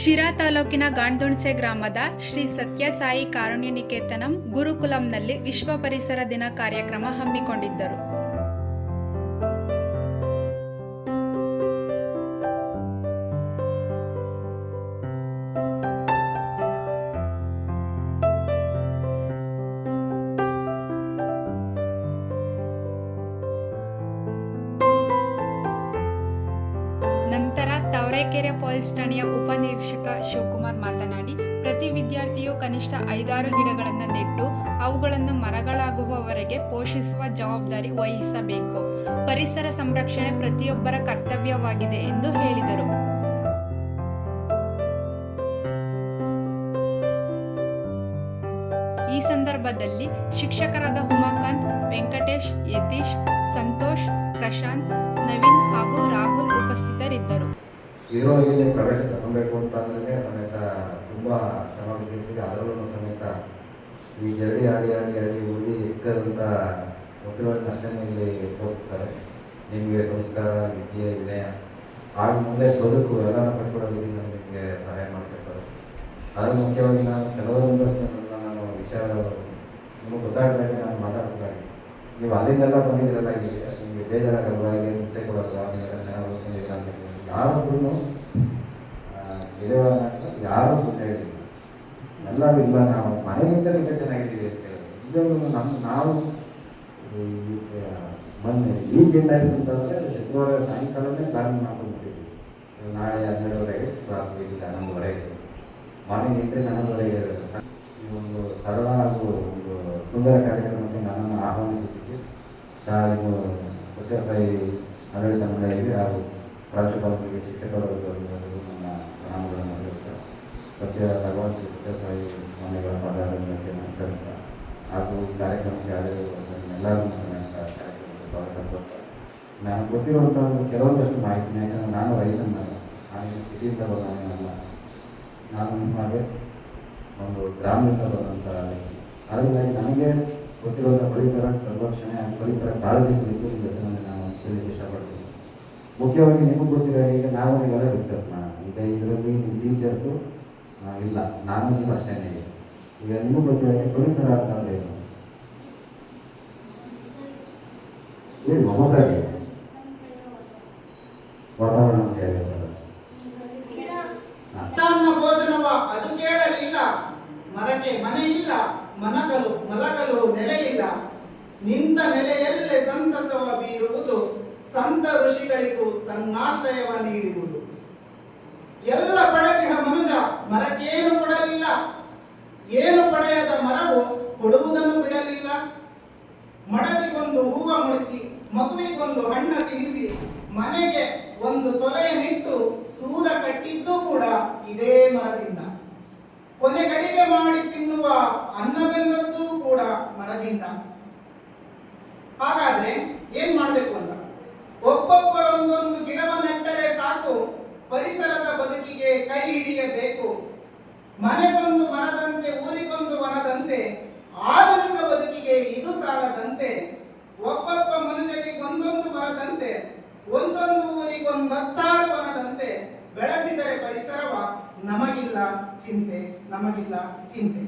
ಶಿರಾ ತಾಲೂಕಿನ ಗಾಂಡ್ದುಣಸೆ ಗ್ರಾಮದ ಶ್ರೀ ಸತ್ಯಸಾಯಿ ಕಾರುಣ್ಯ ನಿಕೇತನಂ ಗುರುಕುಲಂನಲ್ಲಿ ವಿಶ್ವ ಪರಿಸರ ದಿನ ಕಾರ್ಯಕ್ರಮ ಹಮ್ಮಿಕೊಂಡಿದ್ದರು. ನಂತರ ತಾವರೆಕೆರೆ ಪೊಲೀಸ್ ಠಾಣೆಯ ಉಪನಿರೀಕ್ಷಕ ಶಿವಕುಮಾರ್ ಮಾತನಾಡಿ, ಪ್ರತಿ ವಿದ್ಯಾರ್ಥಿಯು ಕನಿಷ್ಠ 5-6 ಗಿಡಗಳನ್ನು ನೆಟ್ಟು ಅವುಗಳನ್ನು ಮರಗಳಾಗುವವರೆಗೆ ಪೋಷಿಸುವ ಜವಾಬ್ದಾರಿ ವಹಿಸಬೇಕು. ಪರಿಸರ ಸಂರಕ್ಷಣೆ ಪ್ರತಿಯೊಬ್ಬರ ಕರ್ತವ್ಯವಾಗಿದೆ ಎಂದು ಹೇಳಿದರು. ಈ ಸಂದರ್ಭದಲ್ಲಿ ಶಿಕ್ಷಕರಾದ ಉಮಾಕಾಂತ್, ವೆಂಕಟೇಶ್, ಯತೀಶ್, ಸಂತೋಷ್, ಪ್ರಶಾಂತ್, ನವೀನ್ ಹಾಗೂ ರಾಹುಲ್ ಉಪಸ್ಥಿತರಿದ್ದರು. ಇರೋರಿಗೆ ಪ್ರವೇಶ ತಗೊಬೇಕು ಅಂತಂದ್ರೆ ಸಮೇತ ತುಂಬ ಶ್ರಮ ಬಿದ್ದಿರ್ತೀವಿ. ಅದರಲ್ಲೂ ಸಮೇತ ಈ ಜರಡಿ ಆಡಿ ಓದಿ ಎಕ್ಕದಂಥ ಒತ್ತುಗಳನ್ನು ಅಷ್ಟೇ ಇಲ್ಲಿ ತೋರಿಸ್ತಾರೆ. ನಿಮಗೆ ಸಂಸ್ಕಾರ, ವಿದ್ಯೆ, ವಿನಯ ಆಗ ಮುಂದೆ ಬದುಕು ಎಲ್ಲ ಕಟ್ಕೊಡೋದಕ್ಕೆ ನಿಮಗೆ ಸಹಾಯ ಮಾಡ್ತಿರ್ತಾರೆ. ಅದು ಮುಖ್ಯವಾಗಿ ನಾನು ಕೆಲವೊಂದಷ್ಟು ನಾನು ವಿಷಯ ನಿಮಗೆ ಗೊತ್ತಾಗದಾಗ ನಾನು ಮಾತಾಡ್ತಿದ್ದಾರೆ. ನೀವು ಅಲ್ಲಿಂದೆಲ್ಲ ಬಂದಿದ್ರಲ್ಲ, ನಿಮಗೆ ಬೇಜಾರಾಗಲ್ವಾ, ಹಿಂಸೆ ಕೊಡೋದು ಯಾರೊಬ್ಬರು ಯಾರೂ ಸುಮ್ಮನೆ ಹೇಳಿಲ್ಲ. ಎಲ್ಲರೂ ಇಲ್ಲ, ನಾವು ಮನೆಗಿಂತಲೂ ಈಗ ಚೆನ್ನಾಗಿದ್ದೀವಿ ಅಂತ ಹೇಳೋದು. ಇದನ್ನು ನಾವು ಮೊನ್ನೆ ವೀಕೆಂಡ್ ಆಯಿತು ಅಂತಂದರೆ ಶುಕ್ರವಾರ ಸಾಯಂಕಾಲನೇ ಪ್ಲಾನ್ ಮಾಡ್ಕೊಂಡ್ಬಿಟ್ಟಿದ್ವಿ. ನಾಳೆ 12ವರೆಗೆ ಕ್ಲಾಸ್ ವೀಕ್ 11ವರೆಗೆ, ಮಾರ್ನಿಂಗ್ 11ವರೆಗೆ ಈ ಒಂದು ಸರಳ ಹಾಗೂ ಒಂದು ಸುಂದರ ಕಾರ್ಯಕ್ರಮಕ್ಕೆ ನನ್ನನ್ನು ಆಹ್ವಾನಿಸುತ್ತಿದ್ದೆ. ಶಾಲೆಗೂ ಸತ್ಯಸಾಯಿ ಆಡಳಿತ ಮಂಡಳಿಗೆ ಹಾಗೂ ಪ್ರಾಂಶುಪಾಲರಿಗೆ, ಶಿಕ್ಷಕರಿಗೆ ನನ್ನ ಪ್ರಣಾಮಗಳನ್ನು ತಿಳಿಸ್ತಾರೆ. ಭಗವಾನ್ ಶ್ರೀ ಸತ್ಯಸಾಯಿ ಮನೆಗಳ ಪಾದಾರಕ್ಕೆ ನಮಸ್ಕರಿಸ್ತಾ ಹಾಗೂ ಕಾರ್ಯಕ್ರಮಕ್ಕೆ ಎಲ್ಲರೂ ಸಮೇತ ಕಾರ್ಯಕ್ರಮಕ್ಕೆ ಸ್ವಾಗತ ಕೊಡ್ತಾರೆ. ನಾನು ಗೊತ್ತಿರುವಂಥ ಕೆಲವೊಂದಷ್ಟು ಮಾಹಿತಿನ, ಯಾಕಂದರೆ ನಾನು ರೈತನ, ನಾನು ಸಿಟಿಯಿಂದ ಬಂದವನಲ್ಲ. ನಾನು ನಿಮಗೆ ಒಂದು ಗ್ರಾಮದಿಂದ ಬಂದಂಥ ವ್ಯಕ್ತಿ. ಹಾಗಾಗಿ ನನಗೆ ಗೊತ್ತಿರುವಂಥ ಪರಿಸರ ಸಂರಕ್ಷಣೆ ಹಾಗೂ ಪರಿಸರ ಕಾಳಜಿ ಕುರಿತು ಜೊತೆ ನಾನು ಹೇಳಲಿಕ್ಕೆ ಇಷ್ಟಪಡ್ತೀನಿ. ಮುಖ್ಯವಾಗಿ ನಿಮಗೆ ಗೊತ್ತಿರೋ ಈಗ ನಾವು ನೀವೆಲ್ಲ ಡಿಸ್ಕಸ್ ಮಾಡೋಣ. ಈಗ ಇದರಲ್ಲಿ ನಿಮ್ಮ ಟೀಚರ್ಸು ಇಲ್ಲ, ನಾನು ನೀವು ಅಷ್ಟೇ. ಈಗ ನಿಮಗೆ ಗೊತ್ತಿರೋ ಪರಿಸರ ಅಂತಂದರೆ ಏನು ಹೇಳಿ, ಮಮತಾಗಿ ವಾತಾವರಣ ಅಂತ ಹೇಳಿರ್ತಾರೆ. ಭೋಜನವ ಅದು ಕೇಳಲಿಲ್ಲ, ಮರಕ್ಕೆ ಮನೆ ಇಲ್ಲ, ಮಲಗಲು ನೆಲೆ ಇಲ್ಲ, ನಿಂತ ನೆಲೆಯಲ್ಲೇ ಸಂತಸವ ಬೀರುವುದು, ಸಂತ ಋಷಿಗಳಿಗೂ ತನ್ನಾಶ್ರಯವ ನೀಡಿರುವುದು. ಎಲ್ಲ ಪಡೆದಿಹ ಮನುಜ ಮರಕ್ಕೇನು ಕೊಡಲಿಲ್ಲ, ಏನು ಪಡೆಯದ ಮರವು ಕೊಡುವುದನ್ನು ಬಿಡಲಿಲ್ಲ. ಮಡದಿಗೊಂದು ಹೂವ ಮುಡಿಸಿ, ಮಗುವಿಗೊಂದು ಹಣ್ಣ ತಿನ್ನಿಸಿ, ಮನೆಗೆ ಒಂದು ತೊಲೆಯನ್ನಿಟ್ಟು ಸೂರ ಕಟ್ಟಿದ್ದು ಕೂಡ ಇದೇ ಮರದಿಂದ. ಕೊನೆಗಡಿಗೆ ಮಾಡಿ ತಿನ್ನುವ ಅನ್ನವೆಂದದ್ದು ಕೂಡ ಮರದಿಂದ. ಹಾಗಾದ್ರೆ ಏನ್ ಮಾಡ್ಬೇಕು ಅಂತ, ಒಬ್ಬೊಬ್ಬರೊಂದೊಂದು ಗಿಡವ ನೆಟ್ಟರೆ ಸಾಕು, ಪರಿಸರದ ಬದುಕಿಗೆ ಕೈ ಹಿಡಿಯಬೇಕು. ಮನೆಗೊಂದು ಮರದಂತೆ, ಊರಿಗೊಂದು ವನದಂತೆ, ಆಧುನಿಕ ಬದುಕಿಗೆ ಇದು ಸಾಲದಂತೆ, ಒಬ್ಬೊಬ್ಬ ಮನುಷ್ಯನಿಗೊಂದೊಂದು ಮರದಂತೆ, ಒಂದೊಂದು ಊರಿಗೊಂದತ್ತಾರು ವನದಂತೆ, ಬೆಳೆಸಿದರೆ ಪರಿಸರವ ನಮಗಿಲ್ಲ ಚಿಂತೆ, ನಮಗಿಲ್ಲ ಚಿಂತೆ.